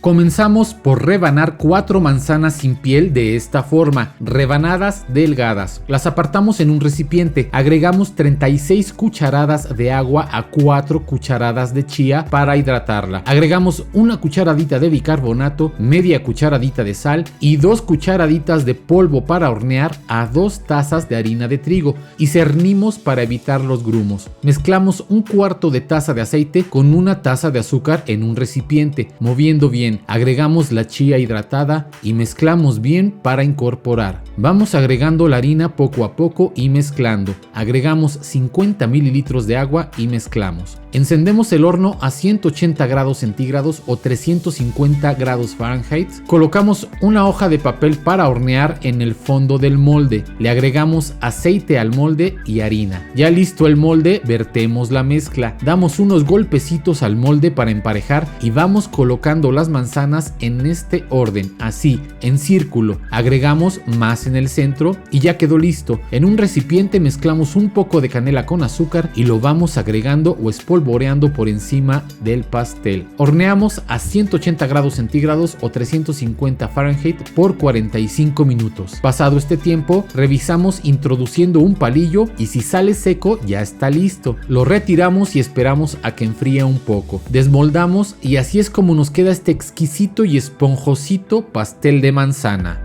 Comenzamos por rebanar 4 manzanas sin piel de esta forma, rebanadas delgadas. Las apartamos en un recipiente, agregamos 36 cucharadas de agua a 4 cucharadas de chía para hidratarla. Agregamos una cucharadita de bicarbonato, media cucharadita de sal y 2 cucharaditas de polvo para hornear a 2 tazas de harina de trigo y cernimos para evitar los grumos. Mezclamos un cuarto de taza de aceite con una taza de azúcar en un recipiente, moviendo bien. Agregamos la chía hidratada y mezclamos bien para incorporar. Vamos agregando la harina poco a poco y mezclando. Agregamos 50 mililitros de agua y mezclamos. Encendemos el horno a 180 grados centígrados o 350 grados Fahrenheit. Colocamos una hoja de papel para hornear en el fondo del molde. Le agregamos aceite al molde y harina. Ya listo el molde, vertemos la mezcla. Damos unos golpecitos al molde para emparejar y vamos colocando las manzanas en este orden, así, en círculo. Agregamos más en el centro y ya quedó listo. En un recipiente mezclamos un poco de canela con azúcar y lo vamos agregando o espolvoreando por encima del pastel. Horneamos a 180 grados centígrados o 350 Fahrenheit por 45 minutos. Pasado este tiempo, revisamos introduciendo un palillo y si sale seco ya está listo. Lo retiramos y esperamos a que enfríe un poco. Desmoldamos y así es como nos queda este exquisito y esponjosito pastel de manzana.